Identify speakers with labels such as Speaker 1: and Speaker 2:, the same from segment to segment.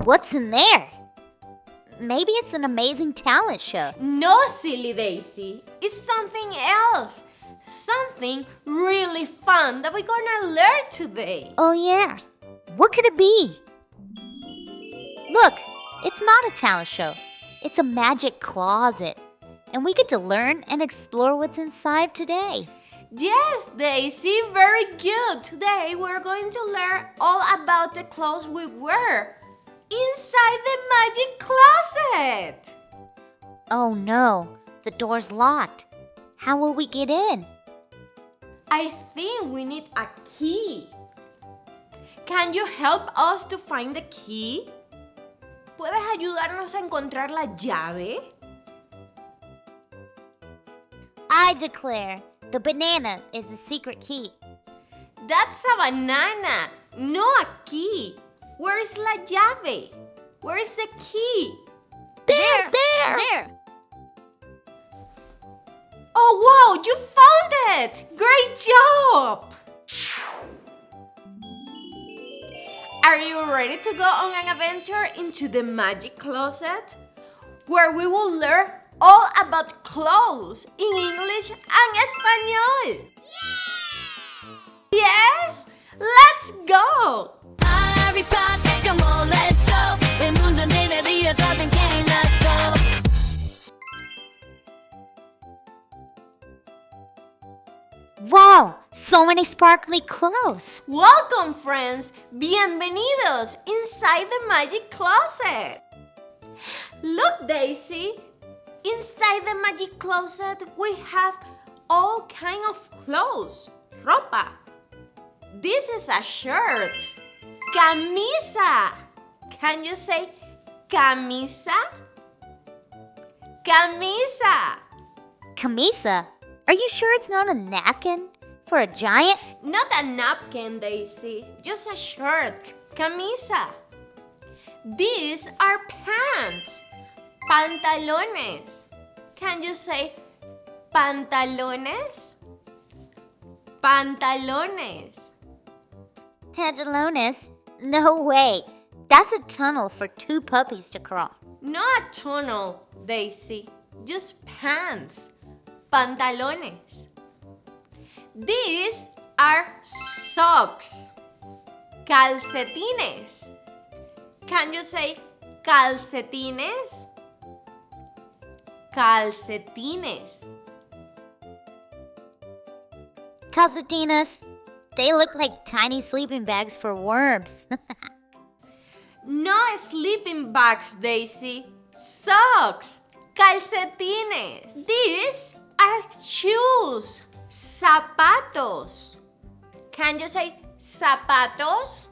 Speaker 1: What's in there? Maybe it's an amazing talent show.
Speaker 2: No, silly Daisy. It's something else. Something really fun that we're gonna learn today.
Speaker 1: Oh yeah. What could it be? Look, it's not a talent show. It's a magic closet. And we get to learn and explore what's inside today.
Speaker 2: Yes, Daisy, very good. Today we're going to learn all about the clothes we wear inside the magic closet.
Speaker 1: Oh no, the door's locked. How will we get in?
Speaker 2: I think we need a key. Can you help us to find the key? ¿Puedes ayudarnos a encontrar la llave?
Speaker 1: I declare the banana is the secret key.
Speaker 2: That's a banana, no a key. Where is la llave? Where is the key?
Speaker 1: There!
Speaker 2: Oh wow, you found it! Great job! Are you ready to go on an adventure into the magic closet? Where we will learn all about clothes in English and Espanol. Yes? Let's go!
Speaker 3: AriPop, come on, let's go. El mundo negrería, todo en que let's go.
Speaker 1: Wow, so many sparkly clothes.
Speaker 2: Welcome, friends! Bienvenidos inside the magic closet. Look, Daisy. Inside the magic closet, we have all kind of clothes. Ropa. This is a shirt. Camisa. Can you say camisa? Camisa.
Speaker 1: Camisa? Are you sure it's not a napkin for a giant?
Speaker 2: Not a napkin, Daisy. Just a shirt. Camisa. These are pants. Pantalones. Can you say pantalones? Pantalones.
Speaker 1: Pantalones? No way. That's a tunnel for two puppies to cross.
Speaker 2: Not a tunnel, Daisy. Just pants. Pantalones. These are socks. Calcetines. Can you say calcetines? Calcetines.
Speaker 1: Calcetinas. They look like tiny sleeping bags for worms.
Speaker 2: No sleeping bags, Daisy. Socks. Calcetines. These are shoes. Zapatos. Can you say zapatos?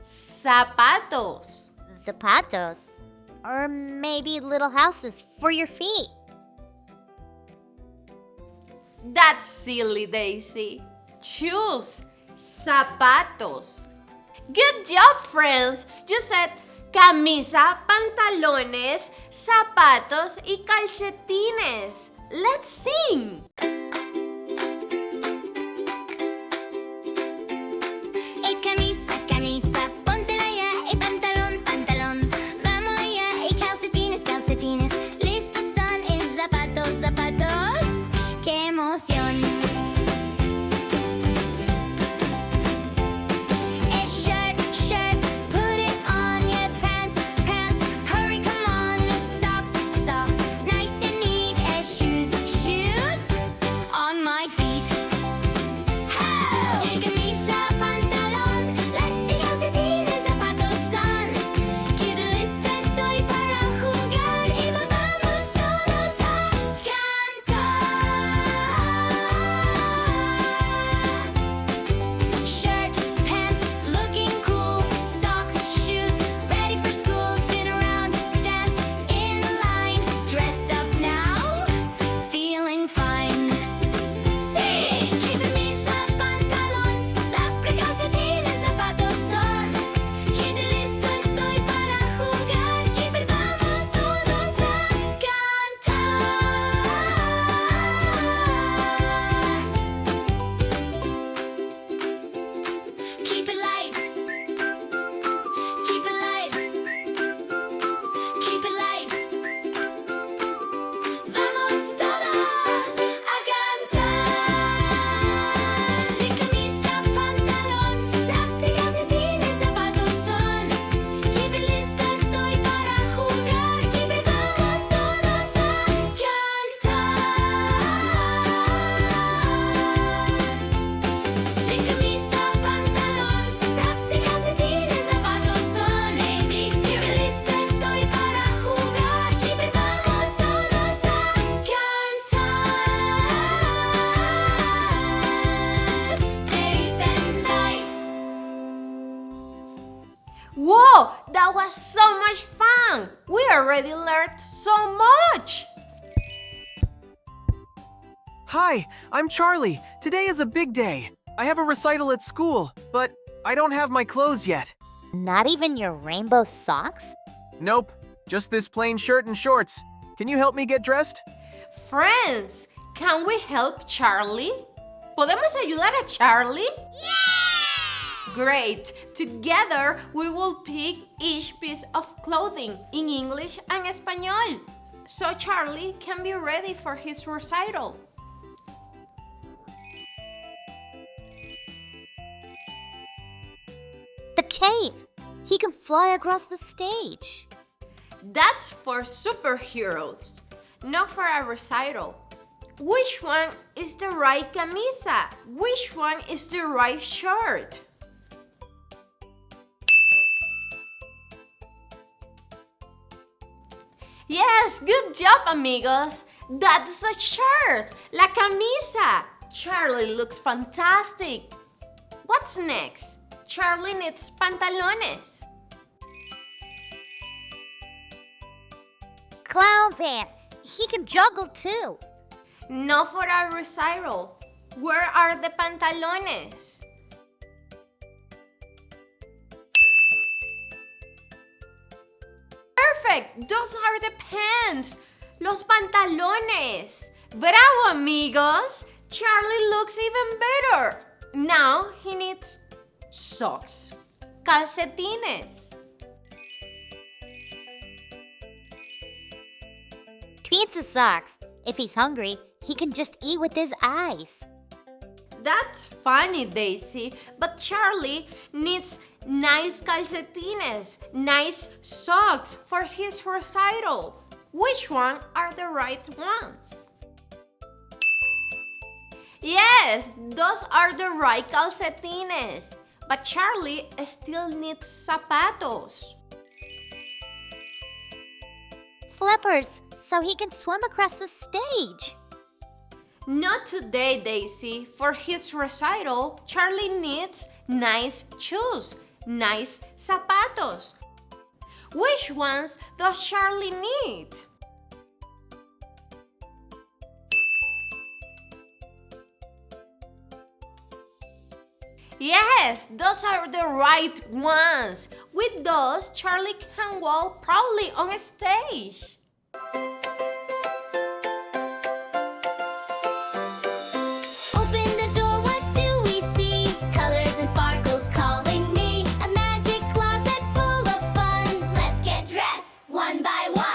Speaker 2: Zapatos.
Speaker 1: Zapatos. Or maybe little houses for your feet.
Speaker 2: That's silly, Daisy. Shoes. Zapatos. Good job, friends. You said camisa, pantalones, zapatos y calcetines. Let's sing.
Speaker 3: Hey, camisa, camisa, póntela ya. Hey, pantalón, pantalón, vamos allá. Hey, calcetines, calcetines, listos son. Hey, zapatos, zapatos, qué emoción. Hey, shirt, shirt, put it on. Yeah, pants, pants, hurry, come on. Socks, socks, nice and neat. Hey, shoes, shoes,
Speaker 2: Whoa, that was so much fun! We already learned so much!
Speaker 4: Hi, I'm Charlie. Today is a big day. I have a recital at school, but I don't have my clothes yet.
Speaker 1: Not even your rainbow socks?
Speaker 4: Nope, just this plain shirt and shorts. Can you help me get dressed?
Speaker 2: Friends, can we help Charlie? ¿Podemos ayudar a Charlie?
Speaker 3: Yeah!
Speaker 2: Great! Together, we will pick each piece of clothing in English and Espanol, so Charlie can be ready for his recital.
Speaker 1: The cave. He can fly across the stage.
Speaker 2: That's for superheroes, not for a recital. Which one is the right camisa? Which one is the right shirt? Yes, good job, amigos. That's the shirt, la camisa. Charlie looks fantastic. What's next? Charlie needs pantalones.
Speaker 1: Clown pants. He can juggle too.
Speaker 2: No for a recital. Where are the pantalones? Perfect! Those are the pants! Los pantalones! Bravo, amigos! Charlie looks even better! Now he needs socks. Calcetines.
Speaker 1: Pizza socks. If he's hungry, he can just eat with his eyes.
Speaker 2: That's funny, Daisy, but Charlie needs nice calcetines, nice socks for his recital. Which one are the right ones? Yes, those are the right calcetines, but Charlie still needs zapatos.
Speaker 1: Flippers, so he can swim across the stage.
Speaker 2: Not today, Daisy. For his recital, Charlie needs nice shoes, nice zapatos. Which ones does Charlie need? Yes, those are the right ones. With those, Charlie can walk proudly on stage.
Speaker 3: Open the door, what do we see? Colors and sparkles calling me. A magic closet full of fun. Let's get dressed one by one.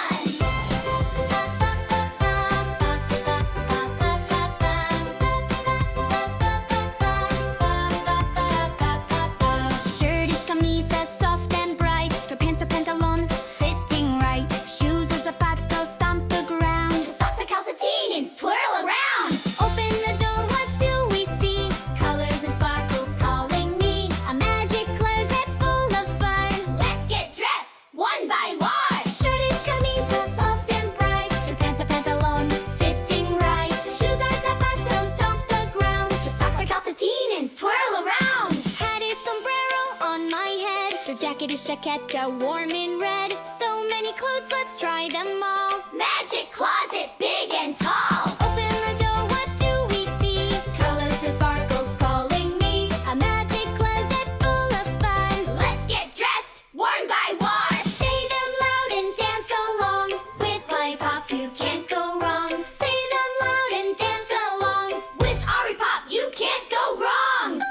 Speaker 3: Shirt is camisa, soft and bright. Her pants are pantalon, fitting right. Shoes are zapatos, stomp the ground. Socks are calcetines, twirl around. Open the door, what do we see? Colors and sparkles calling me. A magic closet full of fun. Let's get dressed one by one. Shirt is camisa, soft and bright. Her pants are pantalon, fitting right. Shoes are zapatos, stomp the ground. Your socks are calcetines, twirl around. Hat is sombrero on my head. Your jacket is chaqueta, warm in red. So many clothes, let's try them all. Magic closet, big and tall. Open the door, what do we see? Colors and sparkles calling me. A magic closet full of fun. Let's get dressed one by one. Say them loud and dance along. With AriPop, you can't go wrong. Say them loud and dance along. With AriPop, you can't go wrong.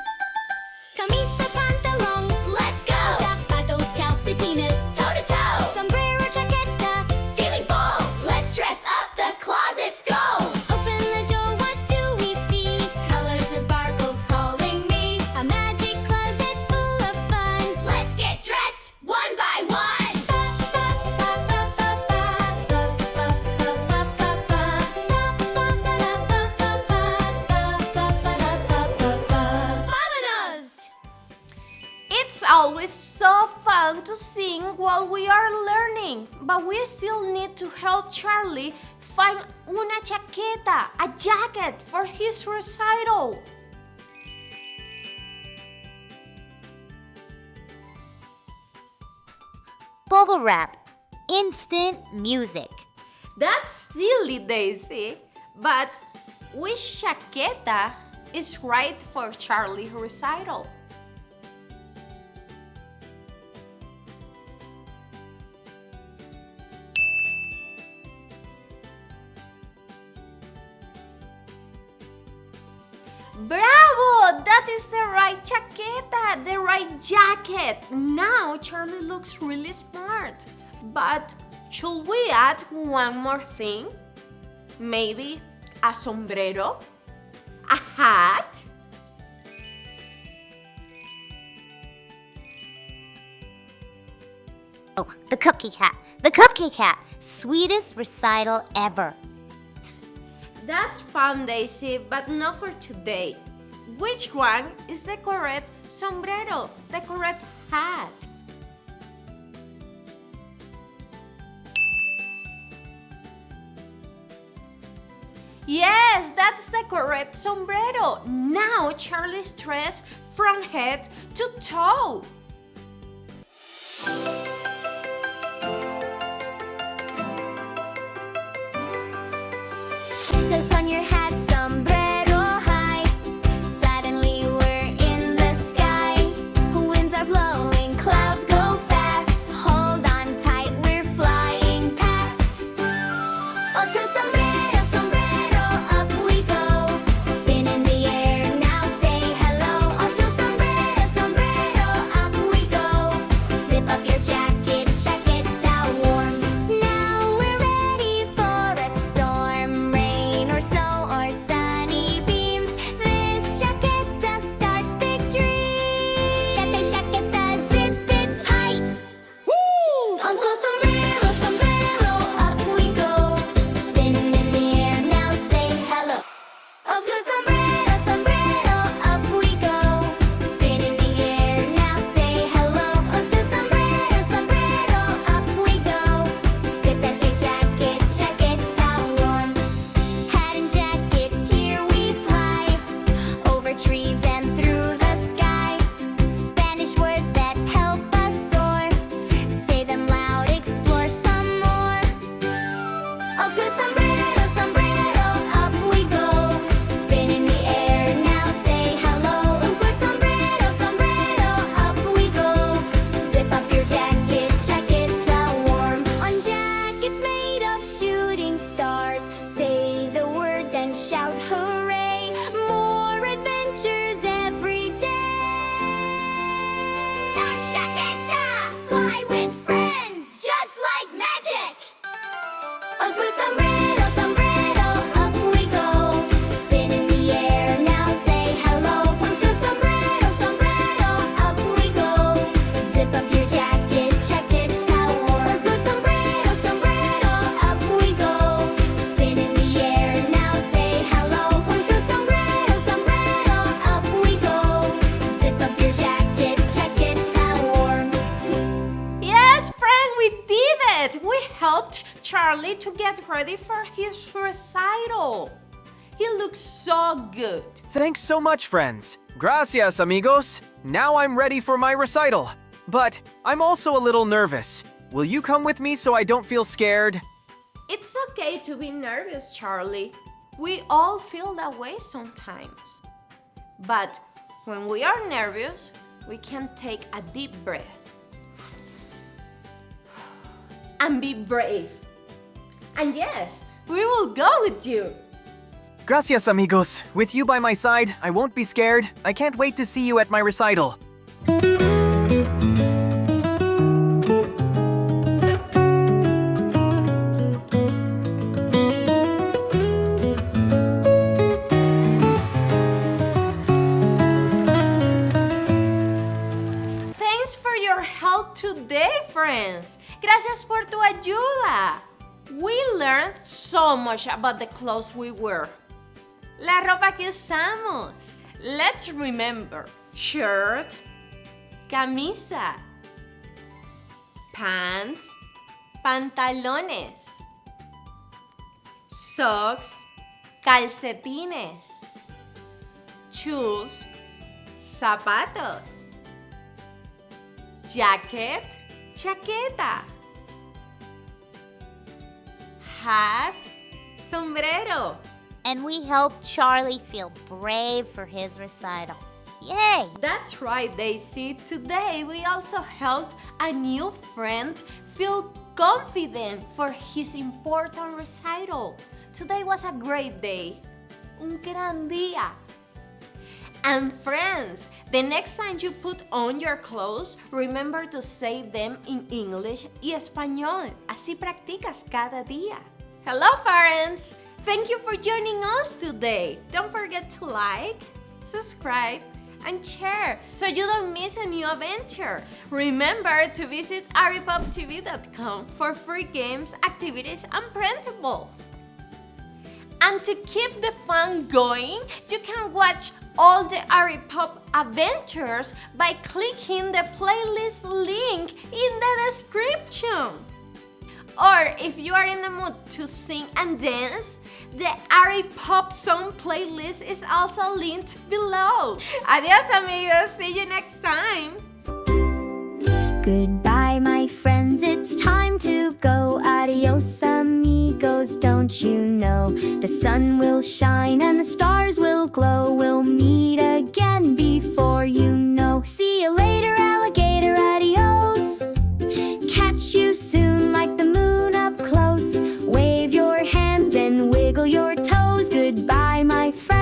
Speaker 3: Camisa, pantalon, let's go. Zapatos, calcetines, toe to toe. Sombrero, chaqueta, feeling bold. Let's dress up, the closets go. Open the door, what do we see? Colors and sparkles calling me. A magic closet full of fun. Let's get dressed one by one. Vámonos!
Speaker 2: It's always so fun to sing while we are learning, but we still need to help Charlie find una chaqueta, a jacket for his recital.
Speaker 1: Bubble wrap. Instant music.
Speaker 2: That's silly, Daisy. But which chaqueta is right for Charlie's recital? Bravo! That is the right chaqueta, the right jacket. Now Charlie looks really smart. But should we add one more thing? Maybe a sombrero? A hat?
Speaker 1: Oh, the cupcake hat. The cupcake hat. Sweetest recital ever.
Speaker 2: That's fun, Daisy, but not for today. Which one is the correct sombrero, the correct hat? Yes, that's the correct sombrero. Now Charlie's dressed from head to toe.
Speaker 3: Look on your hat, sombrero high. Suddenly we're in the sky. Winds are blowing, clouds go fast. Hold on tight, we're flying past. Otro sombrero, sombrero, up we go. Spin in the air, now say hello. Otro sombrero, sombrero, up we go. Zip up your jacket, chaqueta warm. Now we're ready for a storm, rain or snow or sunny beams. This chaqueta starts big dreams. Chaqueta, zip it tight. Uncle sombrero, sombrero, up we go. Spin in the air, now say hello. Uncle sombrero, sombrero, up we go. Spin in the air, now say hello. Uncle sombrero, sombrero, up we go. Zip that big jacket, chaqueta warm. Hat and jacket, here we fly. Over trees and through the sky. Spanish words that help us soar. Say them loud, explore some more. Uncle sombrero, sombrero, up we go. Spin in the air, now say hello. Uncle sombrero, sombrero, up we go. Zip up your jacket, chaqueta warm. On jackets made of shooting stars, say the words and shout hooray. More adventures every day. Our chaqueta, fly with friends, just like magic. Uncle sombrero, sombrero, up we go. Spin in the air, now say hello. Uncle sombrero, sombrero, up we go. Zip up your jacket, chaqueta warm. Uncle sombrero, sombrero, up we go. Spin in the air, now say hello. Uncle sombrero, sombrero, up we go. Zip up your jacket, chaqueta warm.
Speaker 2: Yes, friend, we did it! We helped Charlie to get ready for his recital. He looks so good.
Speaker 4: Thanks so much, friends. Gracias, amigos. Now I'm ready for my recital. But I'm also a little nervous. Will you come with me so I don't feel scared?
Speaker 2: It's okay to be nervous, Charlie. We all feel that way sometimes. But when we are nervous, we can take a deep breath and be brave. And yes, we will go with you.
Speaker 4: Gracias, amigos. With you by my side, I won't be scared. I can't wait to see you at my recital.
Speaker 2: Thanks for your help today, friends. Gracias por tu ayuda. We learned so much about the clothes we wear. La ropa que usamos. Let's remember: shirt, camisa, pants, pantalones, socks, calcetines, shoes, zapatos, jacket, chaqueta, hat, sombrero.
Speaker 1: And we helped Charlie feel brave for his recital. Yay!
Speaker 2: That's right, Daisy. Today we also helped a new friend feel confident for his important recital. Today was a great day. Un gran día. And friends, the next time you put on your clothes, remember to say them in English y español. Así practicas cada día. Hello, parents! Thank you for joining us today. Don't forget to like, subscribe, and share so you don't miss a new adventure. Remember to visit aripoptv.com for free games, activities, and printables. And to keep the fun going, you can watch all the AriPop adventures by clicking the playlist link in the description. Or if you are in the mood to sing and dance, the AriPop song playlist is also linked below. Adios, amigos. See you next time.
Speaker 3: Goodbye, my friends, it's time to go. Adios, amigos, don't you know? The sun will shine and the stars will glow. We'll meet again before you know. See you later, alligator, adios. Catch you soon like the moon up close. Wave your hands and wiggle your toes. Goodbye, my friends.